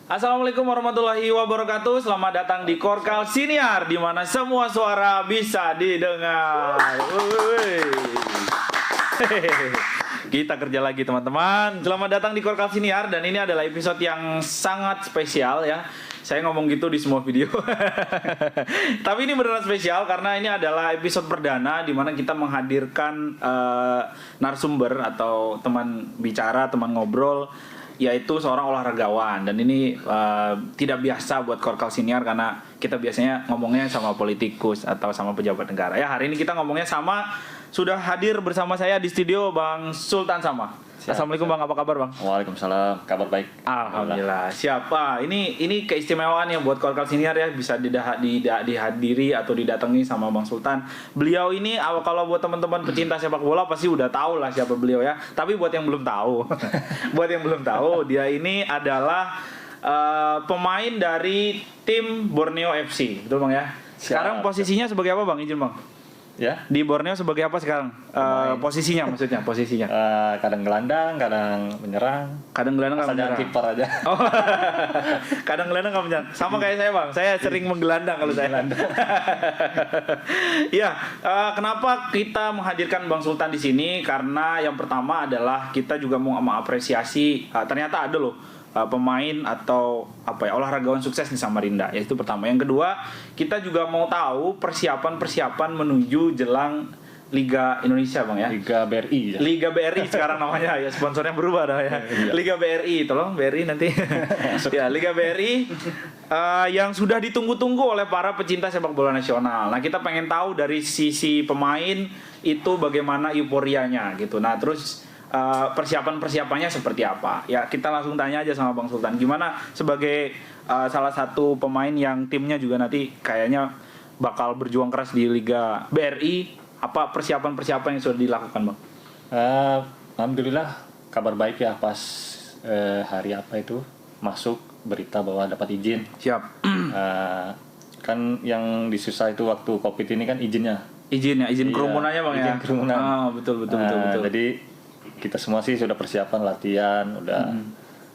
Assalamualaikum warahmatullahi wabarakatuh. Selamat datang di Korkal Siniar, di mana semua suara bisa didengar. Kita kerja lagi teman-teman. Selamat datang di Korkal Siniar, dan ini adalah episode yang sangat spesial ya. Saya ngomong gitu di semua video. Tapi ini beneran spesial karena ini adalah episode perdana di mana kita menghadirkan narasumber atau teman bicara, teman ngobrol, yaitu seorang olahragawan. Dan ini tidak biasa buat Korkal Siniar karena kita biasanya ngomongnya sama politikus atau sama pejabat negara. Ya, hari ini kita ngomongnya sudah hadir bersama saya di studio Bang Sultan Sama. Assalamualaikum Bang, apa kabar Bang? Waalaikumsalam, kabar baik. Alhamdulillah. Siapa? Ini keistimewaan yang buat Korkal Siniar ya, bisa dihadiri atau didatangi sama Bang Sultan. Beliau ini kalau buat teman-teman pecinta sepak bola pasti udah tahu lah siapa beliau ya. Tapi buat yang belum tahu, dia ini adalah pemain dari tim Borneo FC, betul Bang ya? Sekarang posisinya sebagai apa Bang? Izin Bang. Ya. Di Borneo sebagai apa sekarang? Posisinya maksudnya, posisinya. Kadang gelandang, kadang menyerang. Kadang gelandang, kadang menyerang. Kiper aja. Oh. Kadang gelandang, kadang menyerang. Sama kayak saya Bang. Saya sering menggelandang kalau saya. Iya. Kenapa kita menghadirkan Bang Sultan di sini? Karena yang pertama adalah kita juga mau mengapresiasi. Ternyata ada loh pemain atau olahragawan sukses di Samarinda, yaitu pertama. Yang kedua, kita juga mau tahu persiapan menuju jelang Liga Indonesia Bang ya. Liga BRI ya. Liga BRI sekarang namanya ya, sponsornya berubah dah ya. Liga BRI, tolong BRI nanti. Ya, Liga BRI yang sudah ditunggu-tunggu oleh para pecinta sepak bola nasional. Nah, kita pengen tahu dari sisi pemain itu bagaimana euforianya gitu. Nah, terus persiapannya seperti apa? Ya, kita langsung tanya aja sama Bang Sultan. Gimana sebagai salah satu pemain yang timnya juga nanti kayaknya bakal berjuang keras di Liga BRI, apa persiapan yang sudah dilakukan Bang? Alhamdulillah kabar baik ya, pas hari apa itu masuk berita bahwa dapat izin. Siap. Kan yang disusah itu waktu Covid ini kan izin kerumunannya Bang ya. Izin kerumunan. Betul. Jadi kita semua sih sudah persiapan latihan udah,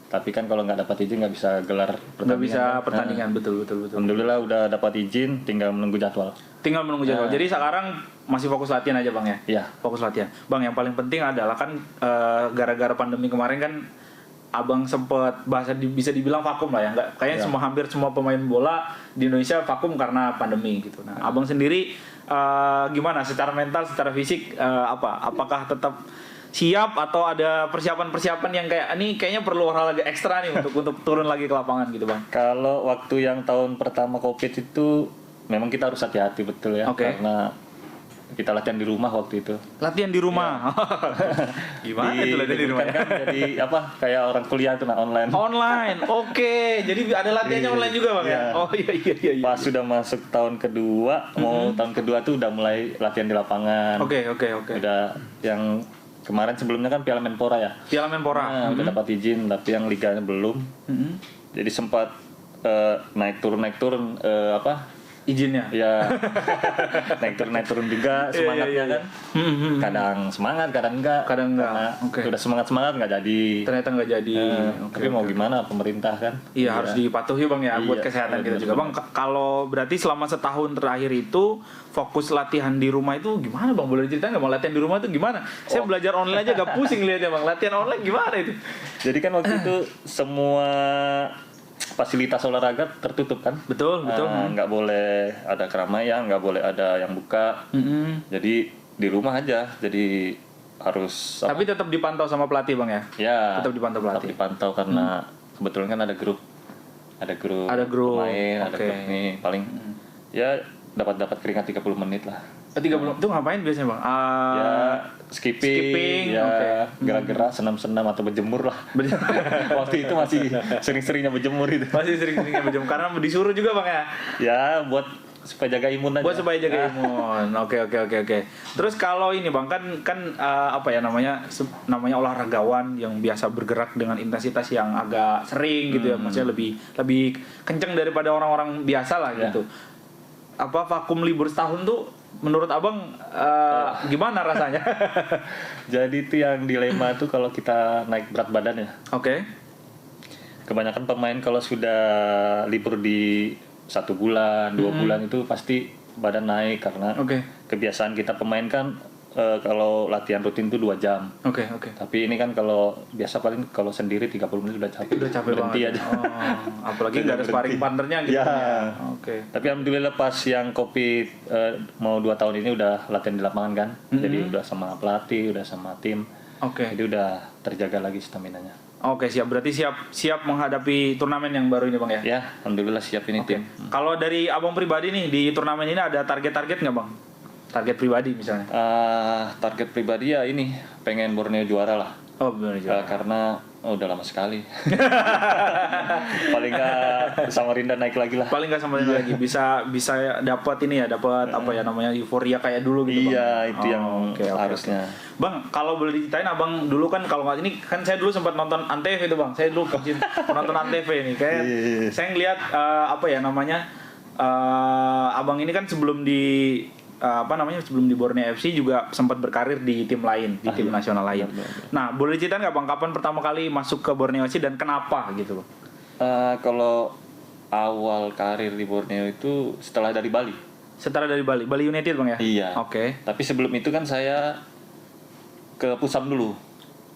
tapi kan kalau nggak dapat izin nggak bisa gelar pertandingan. Nggak bisa pertandingan, betul. Alhamdulillah udah dapat izin, tinggal menunggu jadwal. Jadi sekarang masih fokus latihan aja Bang ya? Iya. Fokus latihan. Bang, yang paling penting adalah kan gara-gara pandemi kemarin kan Abang sempat bisa dibilang vakum lah ya, kayaknya hampir semua pemain bola di Indonesia vakum karena pandemi gitu. Nah, Abang sendiri gimana secara mental, secara fisik, apakah tetap siap atau ada persiapan yang kayaknya perlu olahraga ekstra nih untuk turun lagi ke lapangan gitu Bang? Kalau waktu yang tahun pertama Covid itu memang kita harus hati-hati betul ya, karena kita latihan di rumah waktu itu. Latihan di rumah? Ya. Gimana itu latihan di rumah? Kan jadi kayak orang kuliah itu online. Oke. Jadi ada latihannya online juga Bang ya? Oh iya. Pas sudah masuk tahun kedua, tahun kedua tuh udah mulai latihan di lapangan. Oke. Udah yang kemarin sebelumnya kan Piala Menpora ya. Piala Menpora. Udah dapat izin, tapi yang liganya belum. Jadi sempat naik turun izinnya. Ya. naik turun juga semangatnya kan. Kadang semangat, kadang enggak. Udah semangat nggak jadi. Ternyata nggak jadi. Tapi mau gimana, pemerintah kan? Iya, harus dipatuhi Bang ya, buat kesehatan kita juga. Bang, kalau berarti selama setahun terakhir itu fokus latihan di rumah itu gimana Bang? Boleh diceritain nggak Bang, latihan di rumah itu gimana? Saya belajar online aja gak pusing lihatnya Bang. Latihan online gimana itu? Jadi kan waktu itu semua fasilitas olahraga tertutup kan? Betul. Nggak boleh ada keramaian, nggak boleh ada yang buka. Jadi di rumah aja. Jadi harus. Tapi tetap dipantau sama pelatih Bang ya? Ya. Tetap dipantau pelatih. Tetap dipantau karena kebetulan kan ada grup pemain, ada grup nih paling ya dapat keringat 30 menit lah. 30 itu ngapain biasanya Bang? Ya skipping ya, gerak-gerak, senam-senam atau berjemur lah. Waktu itu masih sering-seringnya berjemur itu. Karena disuruh juga Bang ya? Ya buat supaya jaga imun aja. Buat supaya jaga imun. Oke. Terus kalau ini Bang kan namanya olahragawan yang biasa bergerak dengan intensitas yang agak sering gitu ya, maksudnya lebih kenceng daripada orang-orang biasa lah gitu. Vakum libur setahun tuh menurut Abang gimana rasanya? Jadi itu yang dilema tuh kalau kita naik berat badan ya. Oke. kebanyakan pemain kalau sudah libur di 1 bulan, 2 bulan itu pasti badan naik karena kebiasaan kita pemain kan kalau latihan rutin itu 2 jam. Oke. Tapi ini kan kalau biasa paling kalau sendiri 30 menit udah capek. Berhenti banget. aja. Apalagi nggak ada sparring partnernya gitu. Ya. Tapi alhamdulillah pas yang Covid mau 2 tahun ini udah latihan di lapangan kan. Jadi udah sama pelatih, udah sama tim. Jadi udah terjaga lagi staminanya. Siap. Berarti siap menghadapi turnamen yang baru ini Bang ya? Ya, alhamdulillah siap ini tim. Kalau dari Abang pribadi nih di turnamen ini ada target-target nggak Bang? Target pribadi misalnya? Target pribadi ya ini pengen Borneo juara lah. Benar juara. Karena udah lama sekali. Paling nggak Samarinda naik lagi lah. Paling nggak Samarinda lagi bisa dapat ini ya, dapat apa ya namanya euforia kayak dulu gitu Bang. Iya, itu yang harusnya. Bang, kalau boleh diceritain Abang dulu kan kalau nggak ini kan saya dulu sempat nonton Antv itu Bang. Saya dulu penonton Antv ini kayak saya ngeliat apa ya namanya Abang ini kan sebelum di sebelum di Borneo FC juga sempat berkarir di tim lain, di tim nasional lain. Nah, boleh diceritain nggak Bang kapan pertama kali masuk ke Borneo FC dan kenapa gitu Bang? Kalau awal karir di Borneo itu setelah dari Bali. Setelah dari Bali United Bang ya? Iya. Tapi sebelum itu kan saya ke Pusam dulu.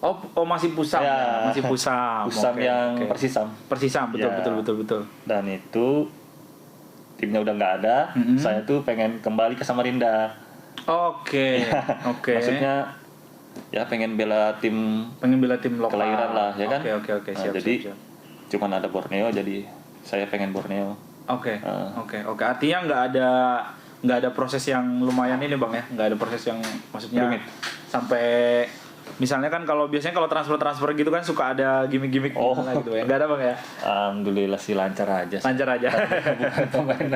Oh masih Pusam ya? Masih Pusam. Pusam yang Persisam. Persisam, betul. Dan itu timnya udah nggak ada, saya tuh pengen kembali ke Samarinda. Maksudnya ya pengen bela tim lokal. Kelahiran lah, ya kan? Siap. Jadi cuman ada Borneo, jadi saya pengen Borneo. Artinya nggak ada proses yang lumayan ini Bang ya? Nggak ada proses yang maksudnya rumit sampai misalnya kan kalau biasanya kalau transfer gitu kan suka ada gimmick-gimmick gitu ya. Enggak ada Bang ya? Alhamdulillah sih lancar aja. Bukan pemain.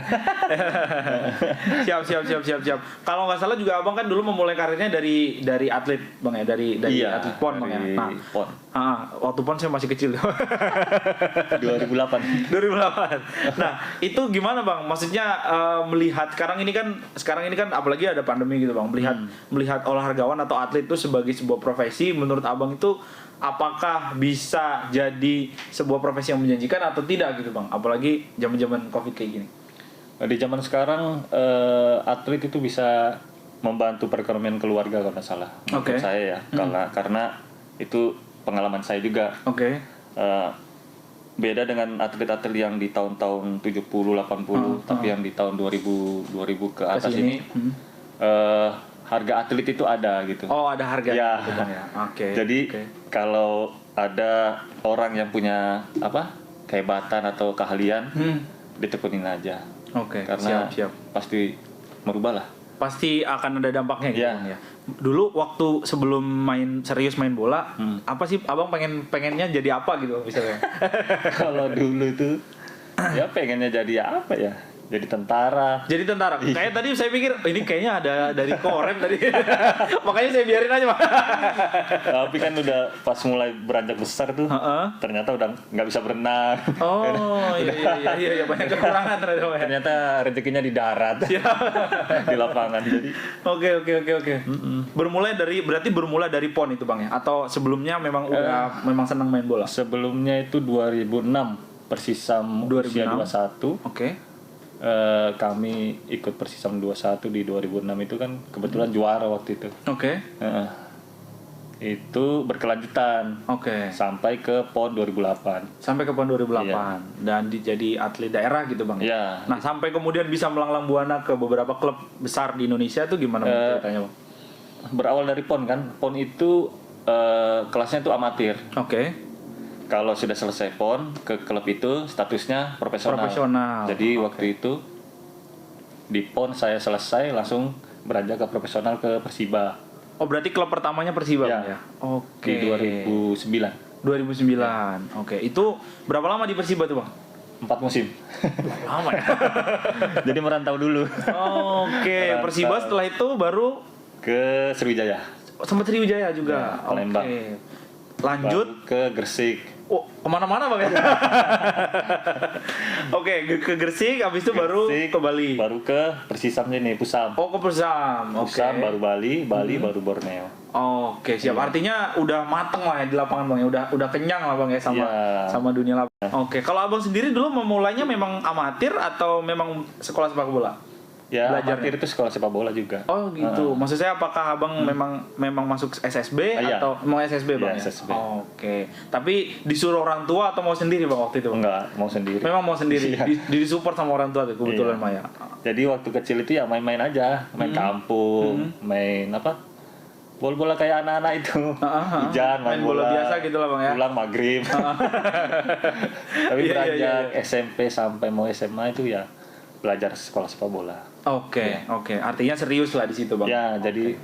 Siap. Kalau nggak salah juga Abang kan dulu memulai karirnya dari atlet Bang ya, dari atlet PON Bang ya. Nah, PON. Waktu PON saya masih kecil. 2008. Nah, itu gimana Bang? Maksudnya melihat sekarang ini kan apalagi ada pandemi gitu Bang. Melihat olahragawan atau atlet itu sebagai sebuah profesi, menurut Abang itu apakah bisa jadi sebuah profesi yang menjanjikan atau tidak gitu Bang? Apalagi zaman-zaman Covid kayak gini. Di zaman sekarang atlet itu bisa membantu perekonomian keluarga kalau nggak salah. Menurut saya ya, karena itu pengalaman saya juga. Beda dengan atlet-atlet yang di tahun-tahun 70, 80, tapi yang di tahun 2000 ke atas ini harga atlet itu ada gitu. Ada harga ya. Gitu Bang ya. Jadi kalau ada orang yang punya kehebatan atau keahlian, ditekunin aja. Karena siap. Pasti merubah lah. Pasti akan ada dampaknya gitu Bang ya. Dulu waktu sebelum serius main bola, apa sih Abang pengennya jadi apa gitu misalnya? Kalau dulu itu ya pengennya jadi apa ya? Jadi tentara. Kayak tadi saya pikir ini kayaknya ada dari Korem tadi. Makanya saya biarin aja, Pak. Tapi kan udah pas mulai beranjak besar tuh, ternyata udah nggak bisa berenang. Iya banyak kekurangan ternyata. Ternyata rezekinya di darat. Di lapangan. Jadi Oke. Berarti bermula dari PON itu Bang ya? Atau sebelumnya memang memang senang main bola? Sebelumnya itu 2006 Persisam usia 21. Kami ikut Persisam 21 di 2006 itu kan kebetulan juara waktu itu. Itu berkelanjutan. Sampai ke PON 2008. Iya. Dan jadi atlet daerah gitu Bang. Iya. Nah, sampai kemudian bisa melanglang buana ke beberapa klub besar di Indonesia itu gimana ceritanya Bang? Berawal dari PON kan. PON itu kelasnya itu amatir. Kalau sudah selesai PON, ke klub itu statusnya profesional. Jadi waktu itu di PON saya selesai langsung beranjak ke profesional ke Persiba. Berarti klub pertamanya Persiba ya? Di 2009. 2009. Itu berapa lama di Persiba tuh Bang? 4 musim. Lama ya? Jadi merantau dulu. Persiba setelah itu baru ke Sriwijaya. Sempat Sriwijaya juga. Palembang. Lanjut baru ke Gresik. Kemana-mana Bang ya? Oke, ke Gresik, habis itu baru Gresik, ke Bali. Baru ke Persisam ini, Pusam. Oh, ke Persam. Oke. Pusam baru Bali, baru Borneo. Oke, siap. Artinya udah mateng lah ya di lapangan Bang ya. Udah kenyang lah Bang ya sama dunia lapangan. Oke, kalau Abang sendiri dulu memulainya memang amatir atau memang sekolah sepak bola? Ya, Belajarnya? amatir itu sekolah sepak bola juga. Oh gitu. Maksud saya apakah Abang memang masuk SSB Iya. atau mau SSB Bang? Iya, Ya? SSB. Oke. Tapi disuruh orang tua atau mau sendiri Bang waktu itu? Bang? Enggak, mau sendiri. Memang mau sendiri. Iya. Disupport sama orang tua tuh kebetulan Iya. Maya. Jadi waktu kecil itu ya main-main aja, main kampung, main apa? Bola-bola kayak anak-anak itu. Hujan, main bola biasa gitu lah Bang ya. Pulang maghrib. Tapi Iya, beranjak iya. SMP sampai mau SMA itu ya belajar sekolah sepak bola. Oke. Artinya serius lah di situ Bang. Ya, jadi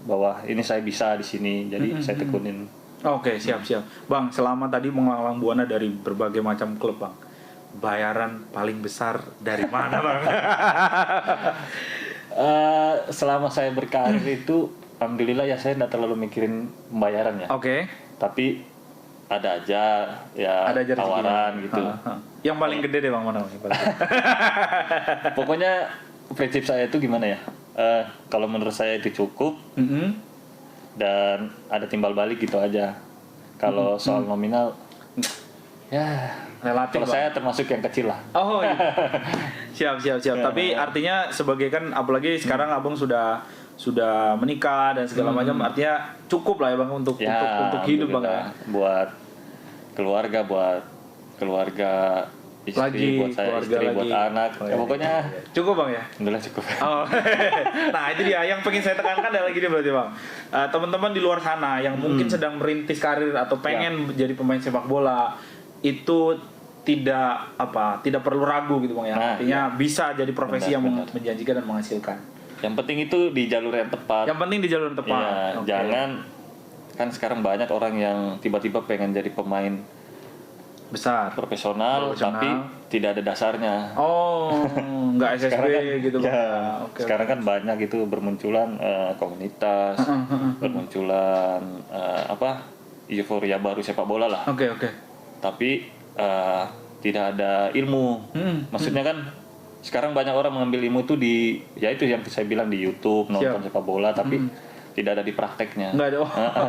bahwa ini saya bisa di sini, jadi saya tekunin. Oke, siap. Bang, selama tadi mengelalang buana dari berbagai macam klub, Bang. Bayaran paling besar dari mana, Bang? Selama saya berkarir itu, alhamdulillah ya saya tidak terlalu mikirin pembayaran ya. Oke. Tapi ada aja ya Ada aja tawaran rezeki. gitu. Yang paling gede deh Bang mana? Pokoknya prinsip saya itu gimana ya? Kalau menurut saya itu cukup dan ada timbal balik gitu aja. Kalau soal nominal, ya Relatif. kalau Bang. saya termasuk yang kecil lah. Oh iya. Siap. Tapi artinya sebagai kan apalagi sekarang Abang sudah menikah dan segala macam, artinya cukup lah ya Bang untuk hidup Bang ya. Buat keluarga istri, Lagi, buat saya keluarga istri, lagi. buat anak. Ya, pokoknya Cukup Bang ya. alhamdulillah cukup. Oh. Nah itu dia yang pengen saya tekankan adalah gini berarti Bang. Teman-teman di luar sana yang mungkin sedang merintis karir atau pengen jadi pemain sepak bola itu tidak perlu ragu gitu Bang ya. Nah, Artinya bisa jadi profesi yang Benar. menjanjikan dan menghasilkan. Yang penting itu di jalur yang tepat. Yang penting di jalur yang tepat. Ya, Oke. jangan kan sekarang banyak orang yang tiba-tiba pengen jadi pemain besar. profesional tapi tidak ada dasarnya. Oh, nggak SSB Sekarang kan, gitu Bang. ya, Oke. sekarang kan banyak itu bermunculan komunitas, bermunculan euforia baru sepak bola lah. Oke. Tapi tidak ada ilmu. Maksudnya kan sekarang banyak orang mengambil ilmu itu ya itu yang saya bilang di YouTube nonton sepak bola tapi tidak ada di prakteknya. Nggak ada.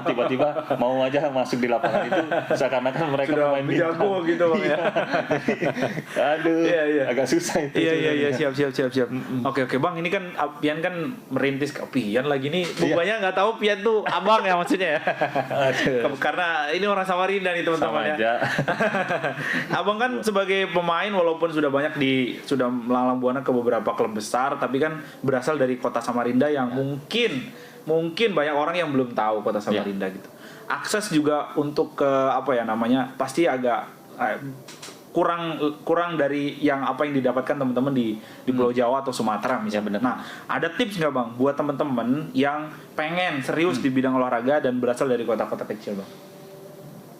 Tiba-tiba mau aja masuk di lapangan itu seakan-akan mereka Sudah main bintang. jago gitu Bang ya. Aduh, Iya. agak susah itu. Iya, siap. Oke Bang, ini kan Pian kan merintis Pian lagi nih. Bukanya nggak tahu Pian tuh abang ya maksudnya ya. Karena ini orang Samarinda nih teman-teman Sama ya. aja. Abang kan sebagai pemain walaupun sudah sudah melalang buana ke beberapa klub besar, tapi kan berasal dari kota Samarinda yang mungkin banyak orang yang belum tahu kota Samarinda gitu. Akses juga untuk ke pasti agak kurang dari yang didapatkan teman-teman di Pulau Jawa atau Sumatera misalnya. Nah, ada tips nggak Bang buat teman-teman yang pengen serius di bidang olahraga dan berasal dari kota-kota kecil Bang?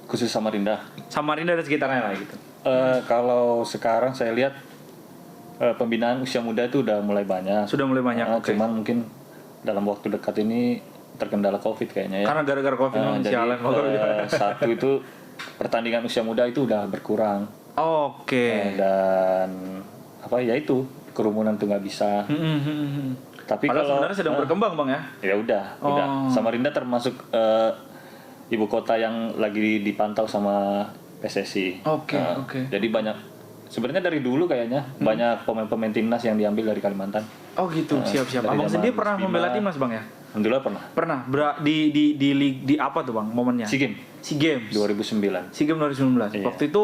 Khusus Samarinda. Samarinda dan sekitarnya lah gitu. Kalau sekarang saya lihat pembinaan usia muda itu udah mulai banyak. Sudah mulai banyak. Oke. Cuman mungkin dalam waktu dekat ini terkendala COVID kayaknya ya. Karena gara-gara COVID jadi sialan. satu itu pertandingan usia muda itu udah berkurang. Oke. Dan itu kerumunan tuh nggak bisa. Tapi Padahal kalau sebenarnya sedang berkembang Bang ya. Ya udah. Samarinda termasuk ibu kota yang lagi dipantau sama PSSI. Oke. Jadi sebenarnya dari dulu kayaknya banyak pemain-pemain timnas yang diambil dari Kalimantan. Oh gitu, siap. Abang sendiri pernah membela timnas Bang ya? Alhamdulillah pernah. Pernah. Di apa tuh Bang momennya? SEA Games. SEA Games 2009. SEA Games 2019. Iya. Waktu itu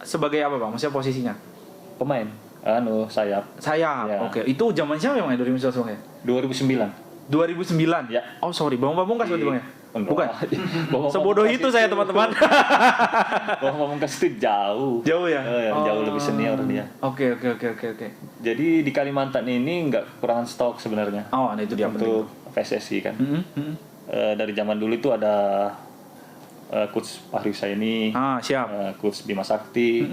sebagai apa Bang? Maksudnya posisinya? Pemain. Sayap. Sayap. Ya. Oke. Itu zaman siapa Bang ya 2019 Bang ya? 2009. 2009. Ya. Oh sorry, Bang Pamungkas berarti Bang ya? Bukan. Bang Sebodoh Pamungkas itu saya teman-teman. Bang Pamungkas itu jauh. Jauh ya? Jauh lebih senior dia. Oke. Jadi di Kalimantan ini nggak kekurangan stok sebenarnya. Oh, itu dia untuk PSSI kan. Dari zaman dulu itu ada Coach Fahri Husaini, siap. Coach Bima Sakti,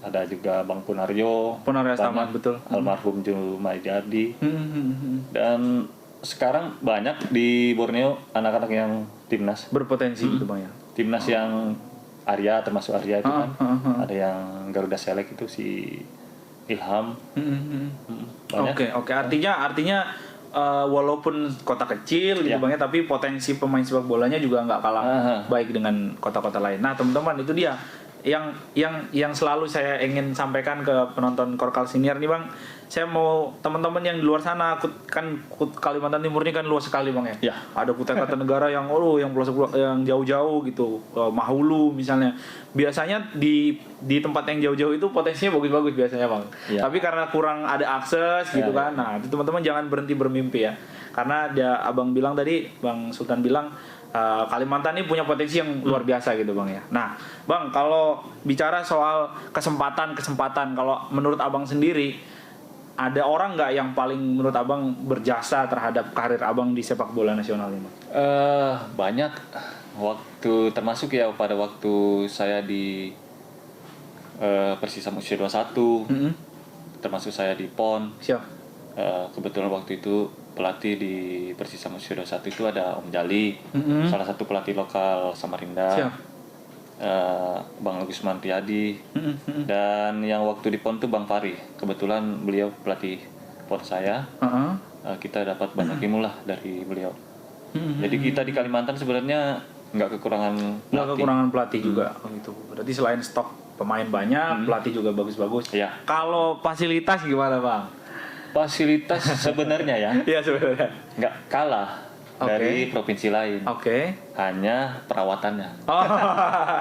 ada juga Bang Punaryo, Astaman, betul. almarhum Jumaidi, dan sekarang banyak di Borneo anak-anak yang timnas Berpotensi gitu Bang ya. timnas yang Arya termasuk Arya itu kan ada yang Garuda Select itu si Ilham. Oke, artinya walaupun kota kecil gitu Bang ya, tapi potensi pemain sepak bolanya juga nggak kalah baik dengan kota-kota lain. Nah teman-teman, itu dia yang selalu saya ingin sampaikan ke penonton Korkal Siniar nih Bang. Saya mau teman-teman yang di luar sana, Kalimantan Timur ini kan luas sekali Bang ya. Ada Kutai Kartanegara yang yang pelosok yang jauh-jauh gitu, Mahulu misalnya. Biasanya di tempat yang jauh-jauh itu potensinya bagus-bagus biasanya Bang. Tapi karena kurang ada akses gitu kan. Nah, itu teman-teman jangan berhenti bermimpi ya. Karena Abang bilang tadi, Bang Sultan bilang Kalimantan ini punya potensi yang luar biasa gitu Bang ya. Nah, Bang, kalau bicara soal kesempatan, kalau menurut Abang sendiri, ada orang nggak yang paling menurut Abang berjasa terhadap karir Abang di sepak bola nasional ini Bang? Banyak. Waktu termasuk ya pada waktu saya di Persisam Usia 21, termasuk saya di PON. Siap. Kebetulan waktu itu pelatih di Persisam Usia 21 itu ada Om Jali, salah satu pelatih lokal Samarinda. Siap. Bang Agus Mantiadi, dan yang waktu di PON tuh Bang Fari. Kebetulan beliau pelatih PON saya. Kita dapat banyak ilmu lah dari beliau. Jadi kita di Kalimantan sebenarnya nggak kekurangan pelatih juga gitu. Berarti selain stok pemain banyak, pelatih juga bagus-bagus. Kalau fasilitas gimana Bang? Fasilitas sebenarnya ya. Iya sebenarnya. Nggak kalah dari provinsi lain. Hanya perawatannya.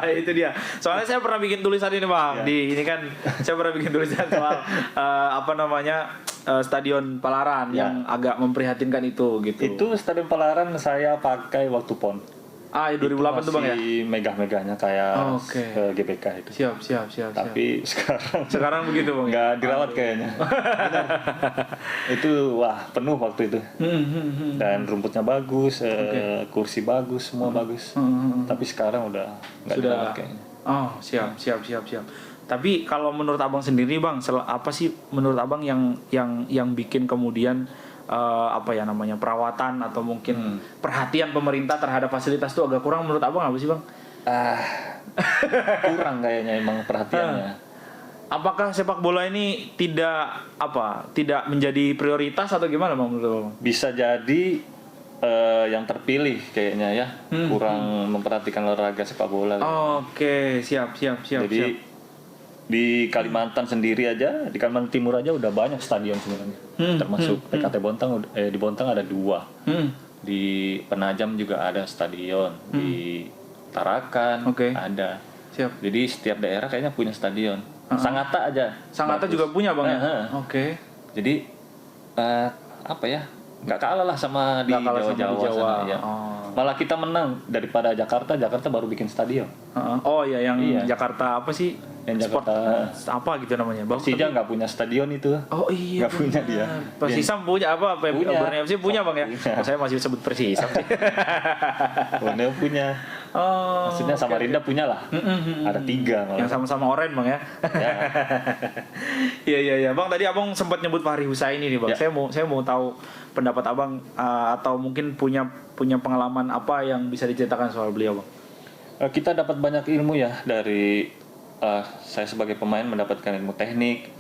Itu dia. Soalnya saya pernah bikin tulisan ini Bang. Di ini kan saya pernah bikin tulisan soal Stadion Palaran yang agak memprihatinkan itu gitu. Itu Stadion Palaran saya pakai waktu PON. 2008 tuh Bang ya? Masih megah-megahnya kayak GBK itu. Siap. Tapi sekarang begitu Bang. Nggak dirawat kayaknya. Itu penuh waktu itu. Dan rumputnya bagus, kursi bagus, semua bagus. Tapi sekarang udah nggak dirawat kayaknya. Siap. Tapi kalau menurut Abang sendiri Bang, apa sih menurut Abang yang bikin kemudian perawatan atau mungkin perhatian pemerintah terhadap fasilitas itu agak kurang menurut Abang apa sih Bang? Kurang kayaknya emang perhatiannya. Apakah sepak bola ini tidak menjadi prioritas atau gimana Bang menurut Abang? Bisa jadi yang terpilih kayaknya ya, kurang memperhatikan olahraga sepak bola. Siap. Jadi di Kalimantan sendiri aja, di Kalimantan Timur aja udah banyak stadion sebenarnya. Termasuk PKT Bontang, di Bontang ada 2. Di Penajam juga ada stadion. Di Tarakan ada. Siap. Jadi setiap daerah kayaknya punya stadion. Sangatta bagus. Juga punya Bang ya? Jadi nggak kalah lah sama di Jawa sana ya. Malah kita menang daripada Jakarta baru bikin stadion. Jakarta apa sih? Yang Jakarta apa gitu namanya? Persija nggak punya stadion itu. Nggak punya dia. Persisam punya apa? Borneo FC punya Bang ya? Saya masih sebut Persisam sih. Borneo punya. Maksudnya Samarinda punya lah. Ada 3 malah. Yang sama-sama oranye Bang ya. Iya. Bang, tadi Abang sempat nyebut Fahri Husaini nih Bang. Saya mau tahu pendapat Abang atau mungkin punya pengalaman apa yang bisa diceritakan soal beliau Bang. Kita dapat banyak ilmu ya dari saya sebagai pemain mendapatkan ilmu teknik.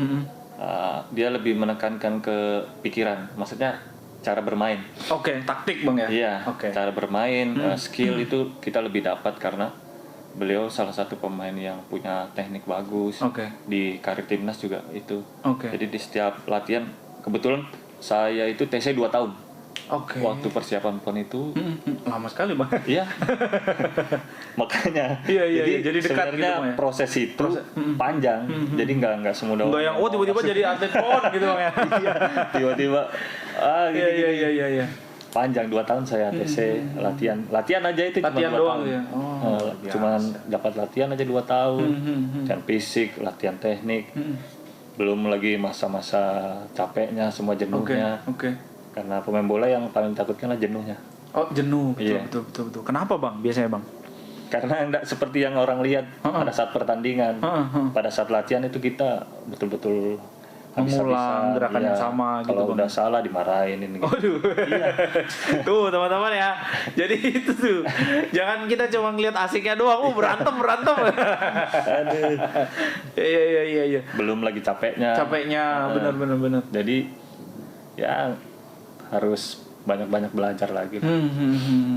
Dia lebih menekankan ke pikiran, maksudnya cara bermain. Taktik Bang ya. Iya. Cara bermain, skill itu kita lebih dapat karena beliau salah satu pemain yang punya teknik bagus. Di karir timnas juga itu. Jadi di setiap latihan, kebetulan saya itu TC 2 tahun. Waktu persiapan PON itu lama sekali Bang. Iya. Makanya. Jadi dekat sebenarnya gitu, proses itu panjang. Jadi nggak semudah. Enggak yang tiba-tiba jadi atlet PON gitu Bang ya. Tiba-tiba Iya. Panjang 2 tahun saya TC latihan aja itu latihan cuma 2 doang tahun. Ya. Cuman dapat latihan aja 2 tahun. Dan fisik, latihan teknik. Belum lagi masa-masa capeknya, semua jenuhnya. Karena pemain bola yang paling takutkan lah jenuhnya. Jenuh, betul. Kenapa Bang? Biasanya Bang? Karena enggak seperti yang orang lihat pada saat pertandingan. Pada saat latihan itu kita betul-betul mengulang gerakan yang sama gitu kalau Bang. udah salah dimarahin ini gitu. Waduh. Tuh teman-teman ya. Jadi itu tuh. Jangan kita cuma ngeliat asiknya doang. Berantem. Aduh. Iya. Belum lagi capeknya. Benar. Jadi ya harus banyak belajar lagi.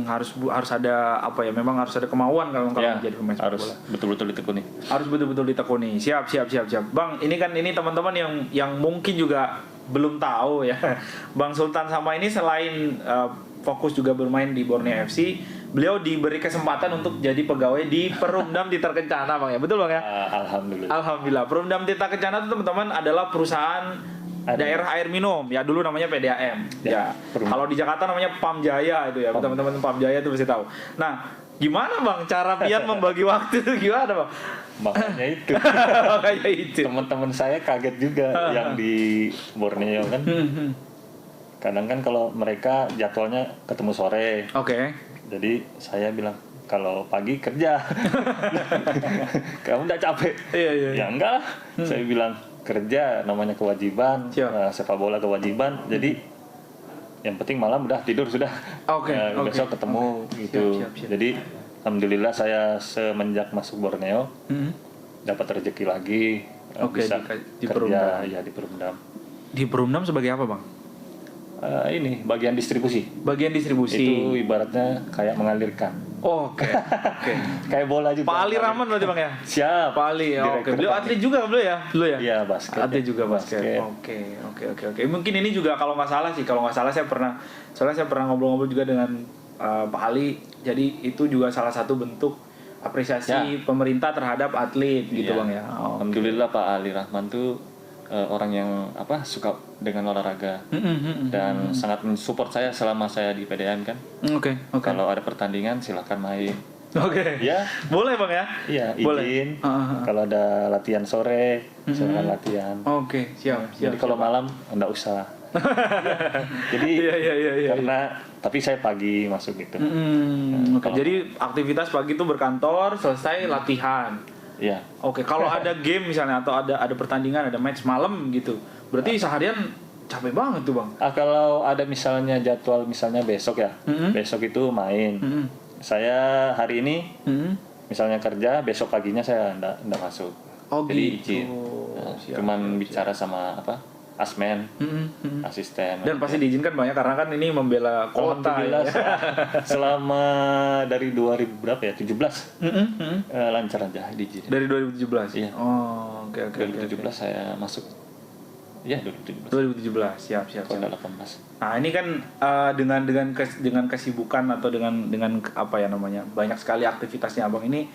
Harus ada apa ya? Memang harus ada kemauan kalau Ya, menjadi pemain sepak harus bola. betul-betul ditekuni. Harus betul-betul ditekuni. Siap. Bang, ini teman-teman yang mungkin juga belum tahu ya. Bang Sultan Sama ini selain fokus juga bermain di Borneo FC, beliau diberi kesempatan untuk jadi pegawai di Perumdam Tirta Kencana, Bang ya. Betul Bang ya? Alhamdulillah. Perumdam Tirta Kencana itu teman-teman adalah perusahaan daerah air minum ya, dulu namanya PDAM ya. Kalau di Jakarta namanya Pamjaya itu ya, teman-teman Pamjaya itu pasti tahu. Nah, gimana Bang cara Pian membagi waktu itu gimana Bang? Makanya itu. Teman-teman saya kaget juga yang di Borneo kan. Kadang kan kalau mereka jadwalnya ketemu sore. Oke. Jadi saya bilang kalau pagi kerja. Kamu udah capek? Iya. Ya enggak lah. Saya bilang kerja namanya kewajiban, sepak bola kewajiban. Jadi yang penting malam udah tidur sudah. Besok ketemu gitu. Siap. Jadi alhamdulillah saya semenjak masuk Borneo dapat rezeki lagi, bisa di kerja Perumdam. ya di Perumdam. Di Perumdam sebagai apa Bang? Ini bagian distribusi. Bagian distribusi. Itu ibaratnya kayak mengalirkan. Oke. Kayak bola juga. Pak Ali Rahman berarti Bang ya? Siap. Pak Ali. Oke. Beliau atlet juga beliau ya? Iya, basket. Atlet juga basket. Oke. Mungkin ini juga kalau nggak salah saya pernah ngobrol-ngobrol juga dengan Pak Ali. Jadi itu juga salah satu bentuk apresiasi pemerintah terhadap atlet gitu Bang ya. Alhamdulillah Pak Ali Rahman tuh orang yang suka dengan olahraga dan sangat mensupport saya selama saya di PDM kan. Oke. Kalau ada pertandingan silakan main. Oke. Ya. Boleh Bang ya? Iya, izin. Kalau ada latihan sore, silakan latihan. Oke, siap. Jadi kalau malam enggak usah. Jadi iya. karena tapi saya pagi masuk gitu. Jadi aktivitas pagi itu berkantor, selesai latihan. Iya. Oke, kalau ada game misalnya atau ada pertandingan, ada match malam gitu. Berarti seharian capek banget tuh, Bang. Kalau ada misalnya jadwal misalnya besok ya. Besok itu main. Saya hari ini misalnya kerja, besok paginya saya enggak masuk. Jadi izin. Cuman bicara sama Asmen, asisten. Dan pasti diizinkan banyak karena kan ini membela kota. Ya. Selama dari 2000 berapa ya? 17. Lancar aja diizin. Dari 2017. Iya. Oke. 2017 saya masuk. Iya, 2017. Siap. Kota 18. Nah, ini kan dengan kesibukan atau dengan apa ya namanya? Banyak sekali aktivitasnya Abang ini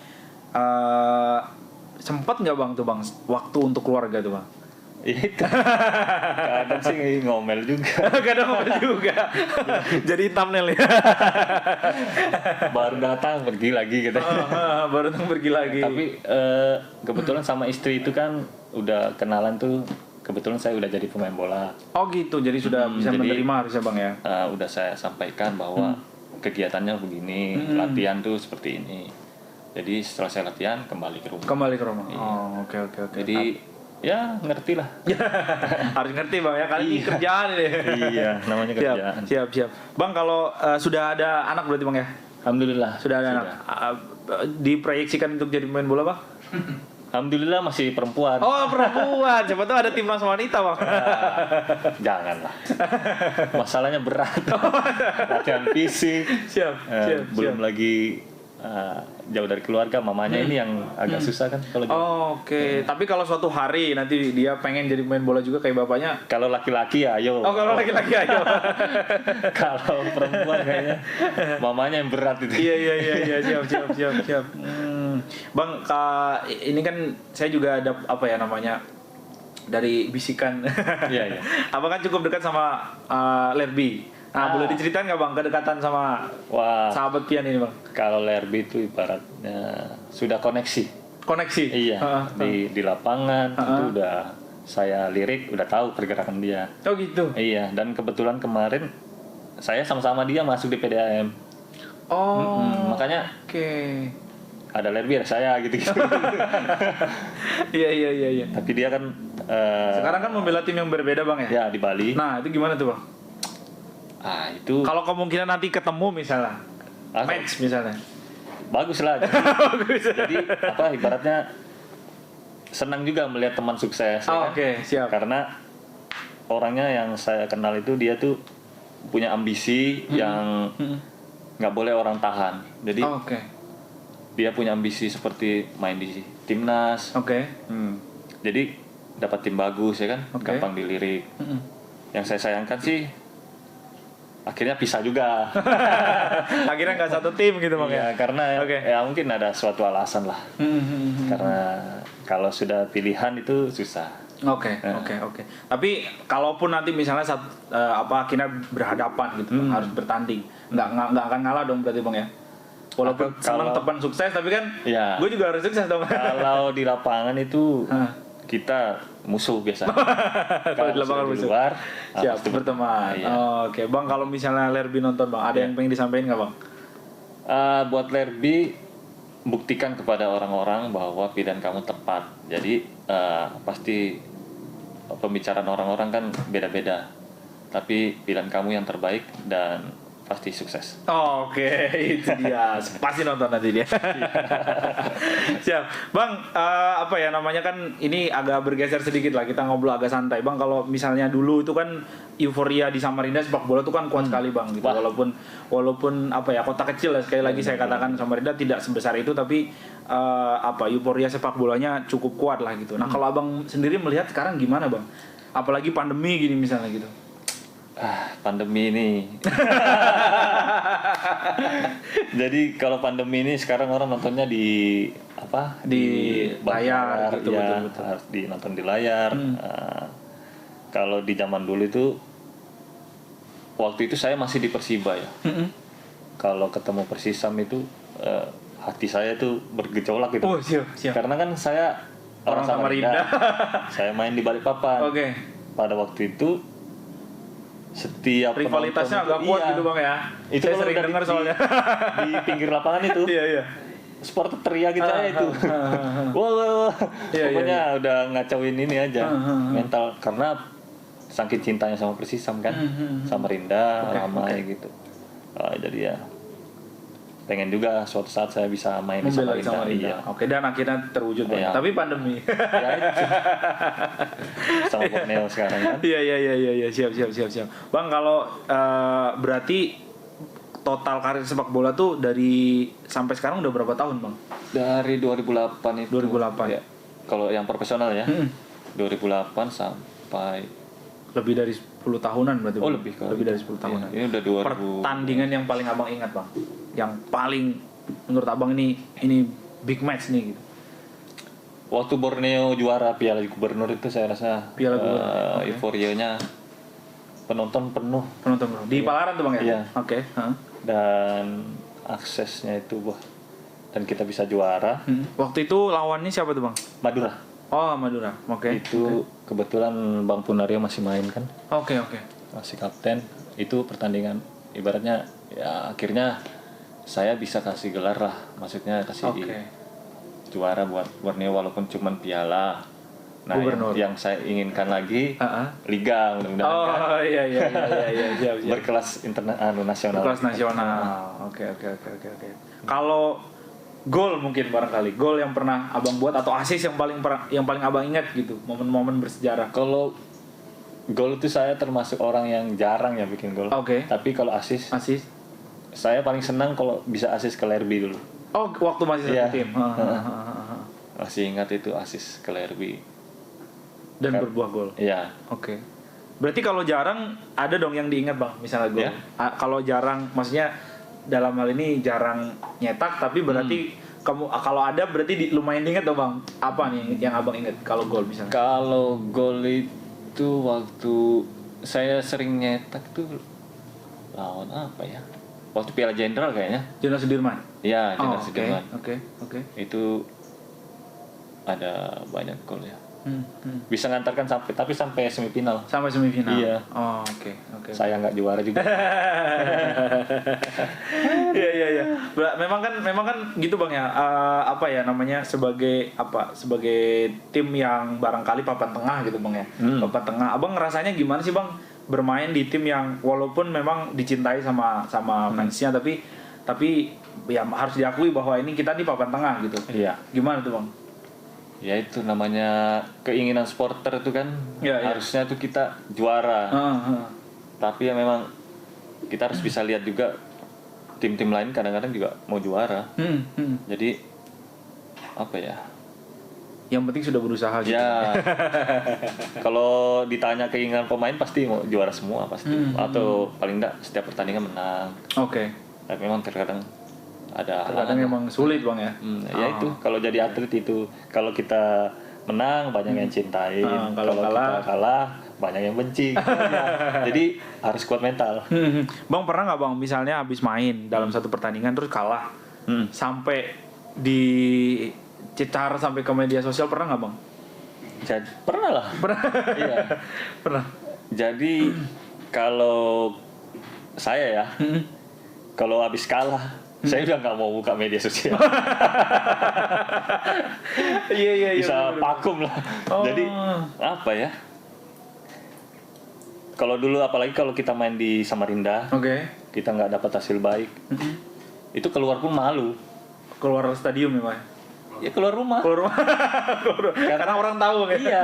sempat nggak Bang waktu untuk keluarga tuh Bang? Itu kadang sih ngomel juga. Jadi thumbnail ya. Baru datang pergi lagi gitu. Baru datang pergi lagi. Tapi kebetulan sama istri itu kan udah kenalan tuh. Kebetulan saya udah jadi pemain bola. Oh gitu, jadi sudah bisa menerima harusnya Bang ya. Udah saya sampaikan bahwa kegiatannya begini, latihan tuh seperti ini. Jadi setelah saya latihan kembali ke rumah. Iya. Oh, oke. Jadi ya ngerti lah. Harus ngerti Bang ya, kali ini kerjaan ini. Iya, namanya kerjaan. Siap. Bang, kalau sudah ada anak berarti Bang ya? Alhamdulillah. Sudah ada anak. Diproyeksikan untuk jadi pemain bola Bang? Alhamdulillah masih perempuan. Oh, perempuan. Siapa tahu ada timnas wanita Bang. Janganlah. Masalahnya berat. Latihan fisik. Siap. Belum lagi jauh dari keluarga, mamanya ini yang agak susah kan kalau Oke. Tapi kalau suatu hari nanti dia pengen jadi pemain bola juga kayak bapaknya. Kalau laki-laki ya ayo. Kalau laki-laki ayo. Kalau perempuan kayaknya mamanya yang berat itu. Iya. Siap. Bang, ini kan saya juga ada apa ya namanya dari bisikan. Iya. Abang kan cukup dekat sama Lerby. Nah, boleh diceritain nggak Bang kedekatan sama sahabat Pian ini Bang? Kalau Lerby itu ibaratnya sudah koneksi. Iya. Di lapangan itu udah saya lirik, udah tahu pergerakan dia. Oh gitu. Iya, dan kebetulan kemarin saya sama-sama dia masuk di PDAM. Makanya ada Lerby ada saya gitu. Iya. Tapi dia kan Sekarang kan membela tim yang berbeda bang ya? Ya di Bali. Nah itu gimana tuh bang? Itu Kalau kemungkinan nanti ketemu misalnya, match misalnya. bagus lah. Jadi apa ibaratnya senang juga melihat teman sukses. Ya kan? Oke, siap. Karena orangnya yang saya kenal itu dia tuh punya ambisi yang nggak boleh orang tahan. Jadi dia punya ambisi seperti main di timnas. Jadi dapat tim bagus ya kan, gampang dilirik. Yang saya sayangkan sih akhirnya pisah juga. Akhirnya nggak satu tim gitu bang ya? Karena ya mungkin ada suatu alasan lah. Karena kalau sudah pilihan itu susah. Oke. Tapi kalaupun nanti misalnya akhirnya berhadapan gitu, harus bertanding, nggak akan ngalah dong berarti bang ya? Walaupun senang teman sukses, tapi kan gue juga harus sukses dong. Kalau di lapangan itu kita musuh biasa. Kalau di lapangan musuh. Luar, siap berteman. Oke, bang kalau misalnya Lerby nonton bang, ada yang pengen disampaikan nggak bang? Buat Lerby, buktikan kepada orang-orang bahwa pilihan kamu tepat. Jadi pasti pembicaraan orang-orang kan beda-beda. Tapi pilihan kamu yang terbaik dan pasti sukses. Oke, itu dia. Pasti nonton nanti dia. Siap, bang. Apa ya namanya kan ini agak bergeser sedikit lah. Kita ngobrol agak santai, bang. Kalau misalnya dulu itu kan euforia di Samarinda sepak bola itu kan kuat sekali, bang. Gitu. Walaupun apa ya kota kecil lah. Sekali lagi saya katakan Samarinda tidak sebesar itu, tapi euforia sepak bolanya cukup kuat lah gitu. Nah kalau abang sendiri melihat sekarang gimana, bang? Apalagi pandemi gini misalnya gitu. Pandemi ini. Jadi kalau pandemi ini sekarang orang nontonnya di layar gitu, ya, betul. Harus dinonton di layar. Kalau di zaman dulu itu waktu itu saya masih di Persiba ya. Kalau ketemu Persisam itu hati saya tuh bergejolak gitu. Oh, siap. Karena kan saya orang Samarinda. Saya main di Balikpapan. Pada waktu itu setiap rivalitasnya agak kuat gitu bang ya. Itu saya sering dengar soalnya di pinggir lapangan itu. Iya. Supporter teriak gitu aja itu. Wah. Pokoknya udah ngacauin ini aja mental karena saking cintanya sama Persisam kan. Samarinda ramai gitu. Jadi ya pengen juga suatu saat saya bisa main di Samarinda. Iya. Oke, dan akhirnya terwujud bang. Tapi pandemi. Sama Borneo sekarang kan. Iya. Siap. Bang kalau berarti total karir sepak bola tuh dari sampai sekarang udah berapa tahun bang? Dari 2008 itu. 2008. Ya. Kalau yang profesional ya. 2008 sampai lebih dari 10 tahunan berarti. Oh, lebih dari 10 tahunan. Ini udah 2000. Pertandingan yang paling abang ingat bang, yang paling menurut abang ini big match nih gitu. Waktu Borneo juara Piala Gubernur itu saya rasa Piala Gubernur. Euforianya penonton penuh. Di Palaran tuh bang ya? Iya. Oke. Dan aksesnya itu dan kita bisa juara. Waktu itu lawannya siapa tuh bang? Madura. Oh Madura. Oke. Itu kebetulan Bang Punario masih main kan. Oke. Masih kapten. Itu pertandingan ibaratnya ya akhirnya saya bisa kasih gelar lah. Maksudnya kasih juara buat Borneo walaupun cuman piala. Nah, yang saya inginkan lagi liga mudah-mudahan. Iya. Siap. Berkelas nasional. Berkelas nasional. Oke. Kalau gol mungkin barangkali gol yang pernah abang buat atau assist yang paling abang ingat gitu, momen-momen bersejarah. Kalau gol itu saya termasuk orang yang jarang ya bikin gol. Tapi kalau assist saya paling senang kalau bisa assist ke Lerby dulu. Oh, waktu masih satu tim. Masih ingat itu assist ke Lerby. Dan berbuah gol. Iya. Oke. Berarti kalau jarang ada dong yang diingat bang, misalnya gol. Kalau jarang, maksudnya dalam hal ini jarang nyetak, tapi berarti kamu kalau ada berarti lumayan diingat dong bang. Apa nih yang abang ingat kalau gol misalnya? Kalau gol itu waktu saya sering nyetak tuh lawan apa ya? Waktu Piala Jenderal kayaknya. Jenderal Sudirman. Iya, Jenderal Sudirman. Oke. Itu ada banyak gol ya. Bisa ngantarkan sampai semifinal. Sampai semifinal. Iya. Oh, oke. Saya nggak juara juga. Iya. Memang kan gitu Bang ya. Apa ya namanya sebagai tim yang barangkali papan tengah gitu Bang ya. Papan tengah. Abang ngerasanya gimana sih Bang bermain di tim yang walaupun memang dicintai sama fansnya tapi ya harus diakui bahwa ini kita di papan tengah gitu. Iya. Gimana tuh Bang? Ya itu namanya keinginan supporter itu kan. Iya. Harusnya tuh kita juara. Tapi ya memang kita harus bisa lihat juga tim-tim lain kadang-kadang juga mau juara. Jadi apa ya? Yang penting sudah berusaha gitu. Ya. Kalau ditanya keinginan pemain pasti mau juara semua pasti. Atau paling enggak setiap pertandingan menang. Oke. Tapi memang terkadang terkadang memang sulit Bang ya. Ya itu kalau jadi atlet itu kalau kita menang banyak yang cintain, kalau kita kalah banyak yang benci. Jadi harus kuat mental. Bang pernah nggak Bang misalnya habis main dalam satu pertandingan terus kalah sampai dicecar sampai ke media sosial, pernah nggak Bang? Jadi pernah lah. Pernah. Iya. Pernah. Jadi kalau saya ya kalau habis kalah saya udah nggak mau buka media sosial. Iya. Bisa vakum lah. Jadi apa ya? Kalau dulu apalagi kalau kita main di Samarinda, kita nggak dapat hasil baik, itu keluar pun malu. Keluar stadium ya Pak? Ya keluar rumah. Karena orang tahu kan. Iya.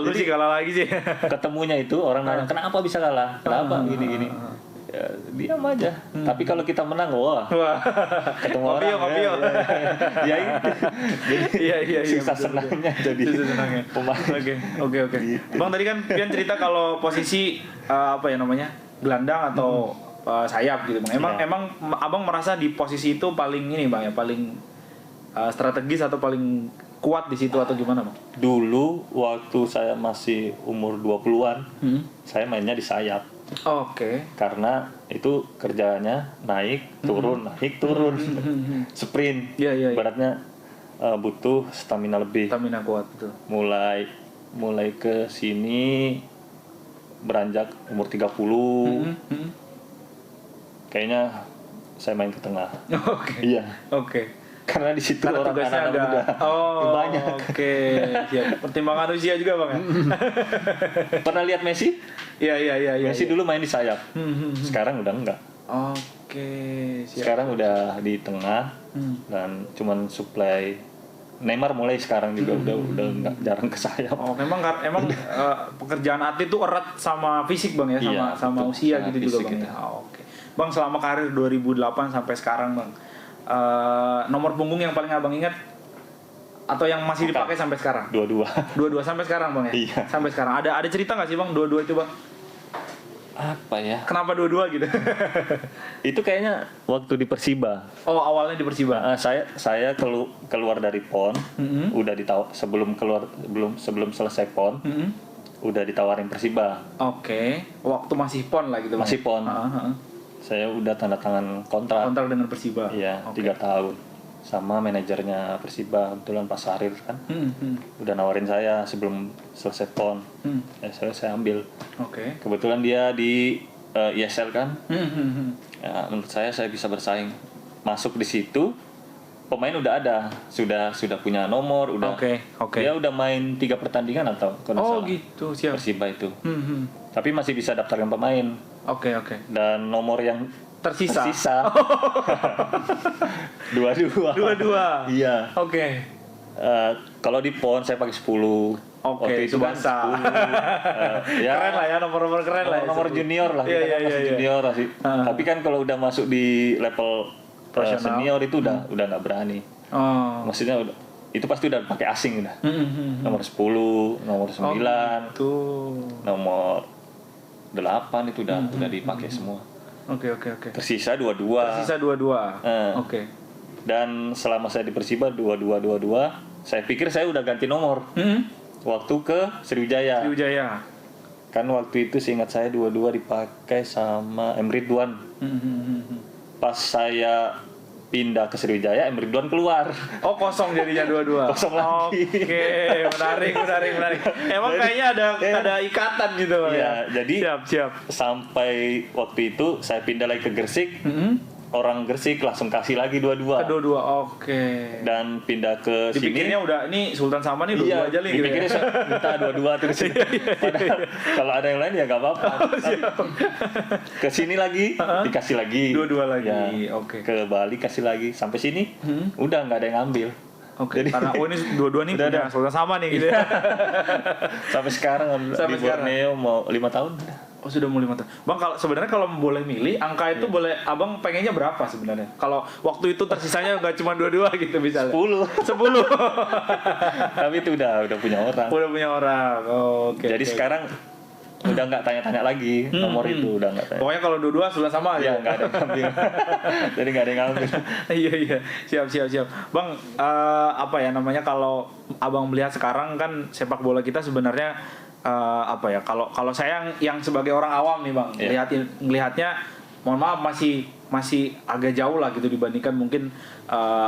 Lu sih kalah lagi sih. Ketemunya itu orang nanya kenapa bisa kalah? Kenapa gini? Ya, diam aja. Tapi kalau kita menang, wah. Ketemu orang. Kopi. Ya itu. Iya. Susah senangnya jadi. Pemain. Oke. Bang tadi kan Pian cerita kalau posisi gelandang atau sayap gitu Bang. Emang Abang merasa di posisi itu paling ini Bang ya, paling strategis atau paling kuat di situ atau gimana Bang? Dulu waktu saya masih umur 20-an, saya mainnya di sayap. Oke. Karena itu kerjanya naik turun sprint. Iya. Ibaratnya butuh stamina lebih. Stamina kuat betul. Mulai ke sini beranjak umur 30. Kayaknya saya main ke tengah. Oke. Iya. Oke. Karena di situ orang anak muda banyak. Oke. Siap. Pertimbangan usia juga Bang ya. Pernah lihat Messi? Iya. Messi dulu main di sayap. Sekarang udah enggak. Oke. Siap. Sekarang udah di tengah dan cuman supply. Neymar mulai sekarang juga udah enggak, jarang ke sayap. Emang pekerjaan atlet itu erat sama fisik Bang ya, sama usia gitu juga Bang. Oke. Bang selama karir 2008 sampai sekarang Bang, nomor punggung yang paling Abang ingat atau yang masih dipakai sampai sekarang? Dua-dua sampai sekarang Bang ya? Iya. Sampai sekarang. Ada cerita nggak sih Bang dua-dua itu Bang? Apa ya? Kenapa dua-dua gitu? Itu kayaknya waktu di Persiba. Oh, awalnya di Persiba. Saya keluar dari PON, udah sebelum selesai PON, udah ditawarin Persiba. Oke. Waktu masih PON lah gitu Bang. Masih PON. Saya udah tanda tangan kontrak dengan Persiba. Iya, 3 tahun. Sama manajernya Persiba, kebetulan Pak Sahrir kan. Udah nawarin saya sebelum selesai PON. Saya ambil. Oke. Kebetulan dia di ISL kan. Ya, menurut saya bisa bersaing. Masuk di situ, pemain udah ada, sudah punya nomor, udah. Oke. Dia udah main 3 pertandingan atau kalau salah. Gitu, siap. Persiba itu. Tapi masih bisa daftarkan pemain. Oke. Dan nomor yang tersisa. Dua. Iya. Oke. Kalau di PON saya pakai 10. Oke, itu kan basah. 10. Ya, keren lah ya, nomor keren lah. Nomor junior lah. Iya. Junior sih. Tapi kan kalau udah masuk di level senior itu udah nggak berani. Maksudnya itu pasti udah pakai asing udah. Nomor 10, nomor 9, nomor 8 itu udah dipakai semua. Oke. Tersisa 22. Oke. Dan selama saya di Persiba 22, saya pikir saya udah ganti nomor. Waktu ke Sriwijaya. Kan waktu itu seingat saya 22 dipakai sama Emre Ridwan. Pas saya pindah ke Sriwijaya, M Ridwan keluar. Oh, kosong jadinya dua-dua. Kosong lagi. Oke, menarik. Emang kayaknya ada ikatan gitu, Bang. Iya, jadi siap. sampai waktu itu saya pindah lagi ke Gresik. Orang Gresik langsung kasih lagi dua-dua. Kedua-dua, oke. Dan pindah ke Dipikirnya sini. udah ini Sultan Saman nih dua-dua aja nih gitu Dipikirnya ya. minta dua-dua terus. Padahal kalau ada yang lain ya nggak apa-apa. Ke sini lagi dikasih lagi. Dua-dua lagi, Ya, oke. Ke Bali kasih lagi. Sampai sini udah nggak ada yang ngambil. Oke, Jadi- karena ini dua-dua nih Udah punya ada. Sultan Saman nih gitu ya. Sampai sekarang Sampai di sekarang. Borneo mau 5 tahun. Oh, sudah mau 5 tahun. Bang, kalau sebenarnya kalau boleh milih, angka itu boleh Abang pengennya berapa sebenarnya? Kalau waktu itu tersisanya nggak cuma dua-dua gitu misalnya. 10. 10. Tapi itu udah punya orang. Udah punya orang. Oh, oke. Jadi oke. sekarang udah nggak tanya-tanya lagi nomor itu, udah nggak tanya. Pokoknya kalau dua-dua sudah sama Ya aja. nggak ada yang ngambil. Jadi nggak ada yang ngambil. Iya. Siap. Bang, apa ya namanya, kalau Abang melihat sekarang kan sepak bola kita sebenarnya apa ya, kalau saya yang sebagai orang awam nih, Bang, Iya. ngelihatnya mohon maaf masih agak jauh lah gitu dibandingkan mungkin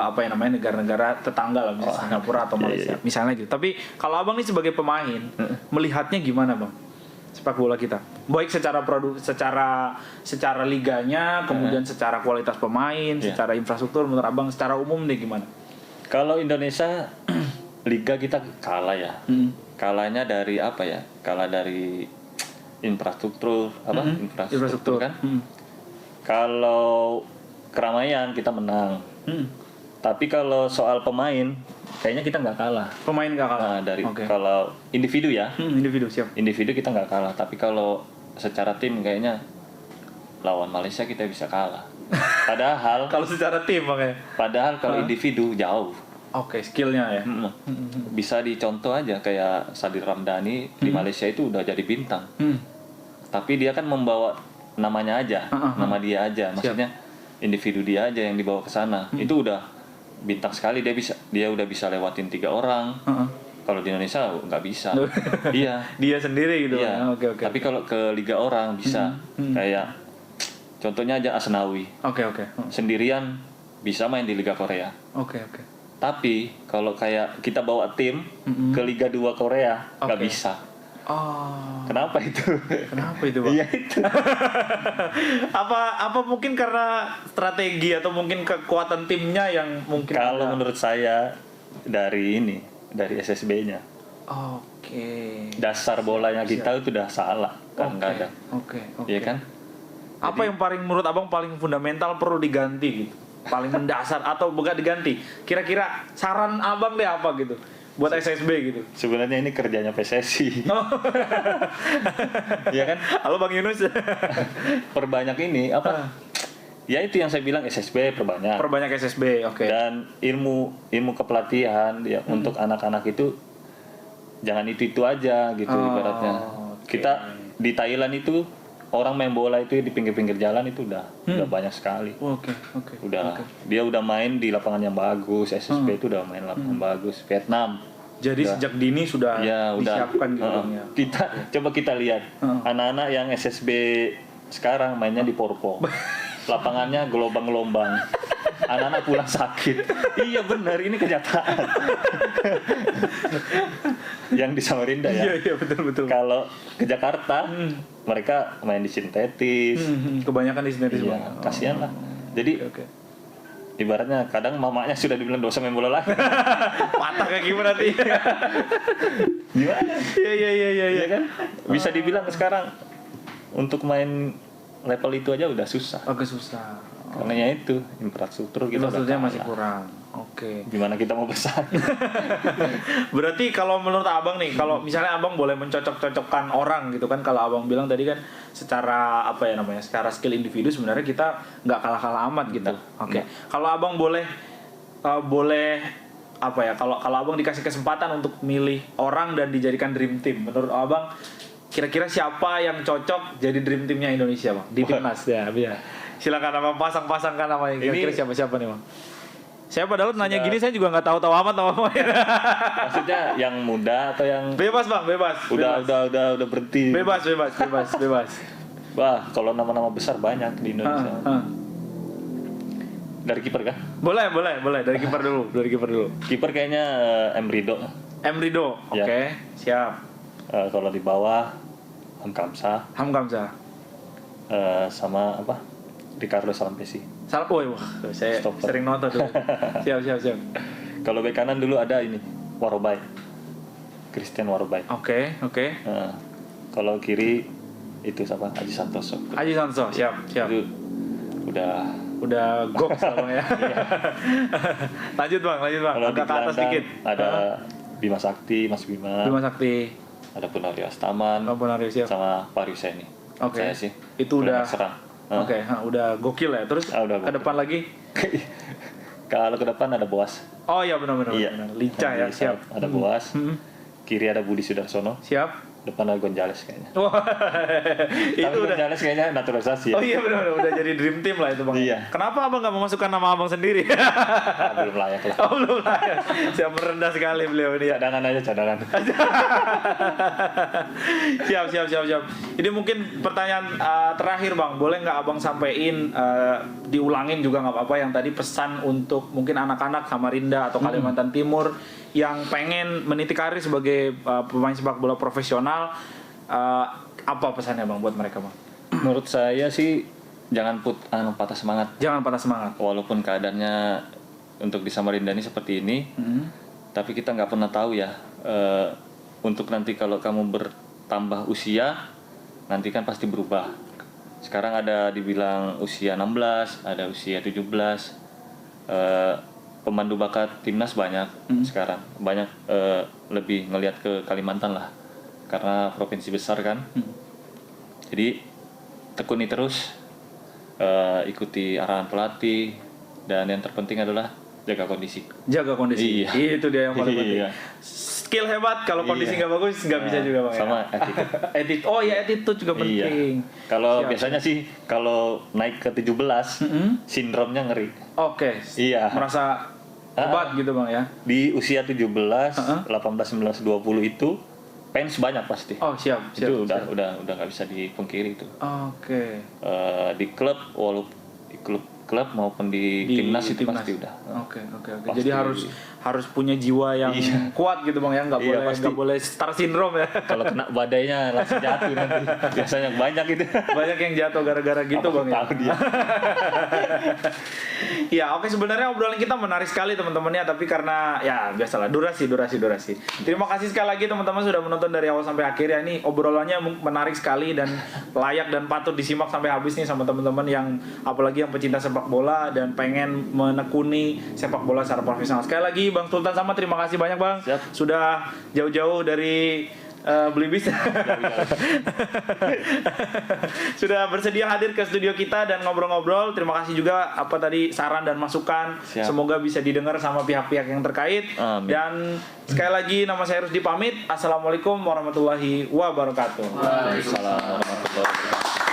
apa ya namanya negara-negara tetangga lah, misalnya Singapura atau Malaysia iya. misalnya gitu. Tapi kalau Abang nih sebagai pemain melihatnya gimana, Bang? Sepak bola kita, baik secara secara liganya, kemudian secara kualitas pemain, Iya. secara infrastruktur, menurut Abang secara umum deh gimana? Kalau Indonesia liga kita kalah ya. Kalahnya dari apa ya? Kalah dari infrastruktur apa? Infrastruktur kan. Kalau keramaian kita menang. Tapi kalau soal pemain kayaknya kita nggak kalah. Pemain nggak kalah. Nah, dari Oke. kalau individu ya. Individu siap. Individu kita nggak kalah, tapi kalau secara tim kayaknya lawan Malaysia kita bisa kalah. Padahal Kalau secara tim makanya. kalau individu jauh. Oke, skillnya ya. Bisa dicontoh aja kayak Sadir Ramdhani di Malaysia itu udah jadi bintang. Tapi dia kan membawa namanya aja, nama dia aja. Maksudnya individu dia aja yang dibawa ke sana. Itu udah bintang sekali, dia udah bisa lewatin 3 orang. Kalau di Indonesia nggak bisa. Iya. Dia sendiri gitu. Iya. Oke. Tapi kalau ke liga orang bisa. Kayak contohnya aja Asnawi. Oke. Sendirian bisa main di Liga Korea. Oke. Tapi kalau kayak kita bawa tim ke Liga 2 Korea nggak Oke. bisa. Oh. Kenapa itu? Kenapa itu, Bang? Iya itu. apa mungkin karena strategi atau mungkin kekuatan timnya yang mungkin Kalau ada? menurut saya dari SSB-nya. Oke. Dasar bolanya kita itu udah salah kan nggak ada. Oke. Iya kan? Apa yang paling menurut Abang paling fundamental perlu diganti gitu? Paling mendasar atau bukan diganti? Kira-kira saran Abang deh apa gitu? Buat SSB gitu. Sebenarnya ini kerjanya PSSI. Oh. Iya kan? Halo Bang Yunus. Perbanyak ini apa? Ya itu yang saya bilang SSB perbanyak. Perbanyak SSB, oke. Dan ilmu kepelatihan ya untuk anak-anak itu jangan itu aja gitu ibaratnya. oke. Kita di Thailand itu orang main bola itu di pinggir-pinggir jalan itu udah banyak sekali. Oke. Dia udah main di lapangan yang bagus. SSB itu udah main lapangan bagus. Vietnam. Jadi sejak dini sudah disiapkan gitu Bang, ya. Coba kita lihat anak-anak yang SSB sekarang mainnya di Porpo. Lapangannya gelombang-gelombang. Anak-anak pulang sakit. Iya benar, ini kenyataan. Yang di Samarinda ya. Iya betul. Kalau ke Jakarta, mereka main di sintetis. Kebanyakan di sini Iya, kasihan lah. Jadi ibaratnya kadang mamanya sudah dibilang dosa main bola lagi. Patah kaki berarti. Gimana? Iya Iya kan? Bisa dibilang sekarang untuk main level itu aja udah susah. Agak susah. Karena ya itu infrastruktur kita Infrastrukturnya udah masih kalah. kurang. Oke. Gimana kita mau bersaing? Berarti kalau menurut Abang nih, kalau misalnya Abang boleh mencocok-cocokkan orang gitu kan, kalau Abang bilang tadi kan secara apa ya namanya, secara skill individu sebenarnya kita nggak kalah-kalah amat gitu. Oke. Kalau Abang boleh apa ya? Kalau Abang dikasih kesempatan untuk milih orang dan dijadikan dream team, menurut Abang kira-kira siapa yang cocok jadi dream teamnya Indonesia, Bang? Di timnas ya, biar. Silakan Abang pasang-pasangkan namanya. Kira-kira siapa-siapa nih, Bang? Saya padahal nanya gini saya juga nggak tahu amat namanya. Maksudnya yang muda atau yang Bebas Bang, bebas. udah berhenti? Bebas. Wah, kalau nama-nama besar banyak di Indonesia. Dari kiper kan? Boleh. Dari kiper dulu. Kiper kayaknya M Rido. M Rido. Oke, Ya. siap. Kalau di bawah Hamkamsa Hamkamsa. sama apa? Ricardo Salampesi. Wah, saya Stopper. sering nonton dulu. Siap. Kalau bek kanan dulu ada ini Warobai. Christian Warobai. Oke. Kalau kiri itu siapa? Aji Santoso. Aji Santoso, siap. Itu udah Gok Bang ya. Lanjut bang. kalau di Agak ke atas gelandang dikit. ada Bima Sakti, Mas Bima. Bima Sakti. Ada Punario Astaman. Punario, siap. Sama Pariuseni. Oke. Saya sih. Itu udah serang. Oke, udah gokil ya. Terus Udah ke gokil. depan lagi. Kalau ke depan ada Boas. Oh iya benar. Iya. Lincah ya, Di siap. sayap Ada Boas. Kiri ada Budi Sudarsono. Siap. Depan ada Gonzales kayaknya. Wah, itu Tapi udah. Gonzales kayaknya naturalisasi ya. Oh iya benar, udah jadi dream team lah itu bang. Iya. Kenapa abang nggak memasukkan nama abang sendiri? Belum layak lah. Oh belum lah. Siap, merendah sekali beliau ini ya. Cadangan. Siap. Ini mungkin pertanyaan terakhir bang, boleh nggak abang sampein diulangin juga nggak apa-apa yang tadi pesan untuk mungkin anak-anak Samarinda atau Kalimantan Timur yang pengen meniti karir sebagai pemain sepak bola profesional, apa pesannya bang buat mereka bang? Menurut saya sih jangan patah semangat. Jangan patah semangat. Walaupun keadaannya untuk di Samarinda ini seperti ini, tapi kita nggak pernah tahu ya. Untuk nanti kalau kamu bertambah usia, nanti kan pasti berubah. Sekarang ada dibilang usia 16, ada usia 17. Pemandu bakat timnas banyak sekarang. Banyak lebih ngelihat ke Kalimantan lah. Karena provinsi besar kan. Jadi tekuni terus, ikuti arahan pelatih, dan yang terpenting adalah jaga kondisi. Jaga kondisi. Iya. Itu dia yang paling penting. Iya. Skill hebat, kalau kondisi nggak bagus nggak bisa juga bang. Sama ya? attitude. Oh ya, attitude juga penting. Kalau Siap. biasanya sih kalau naik ke 17 sindromnya ngeri. Oke. Iya. Merasa hebat gitu bang ya. Di usia 17, 18, 19, 20 itu fans banyak pasti. Oh siap. Itu udah nggak bisa dipungkiri itu. Oke. Di klub di klub maupun di timnas itu timnas. pasti udah. Oke. Pasti. Jadi harus punya jiwa yang kuat gitu bang ya, nggak boleh star syndrome ya. Kalau kena badainya langsung jatuh nanti. Biasanya banyak itu. Banyak yang jatuh gara-gara gitu bang ya. Tahu dia. Ya oke, sebenarnya obrolan kita menarik sekali teman-temannya, tapi karena ya biasalah durasi. Terima kasih sekali lagi teman-teman sudah menonton dari awal sampai akhir ya. Ini obrolannya menarik sekali dan layak dan patut disimak sampai habis nih sama teman-teman yang apalagi yang pecinta sepak bola dan pengen menekuni sepak bola secara profesional. Sekali lagi Bang Sultan Samad, terima kasih banyak bang. Siap. Sudah jauh-jauh dari Belibis sudah bersedia hadir ke studio kita dan ngobrol-ngobrol. Terima kasih juga apa tadi saran dan masukan. Siap. Semoga bisa didengar sama pihak-pihak yang terkait. Amin. Dan sekali lagi nama saya Rusdi pamit. Assalamualaikum warahmatullahi wabarakatuh. Waalaikumsalam warahmatullahi wabarakatuh.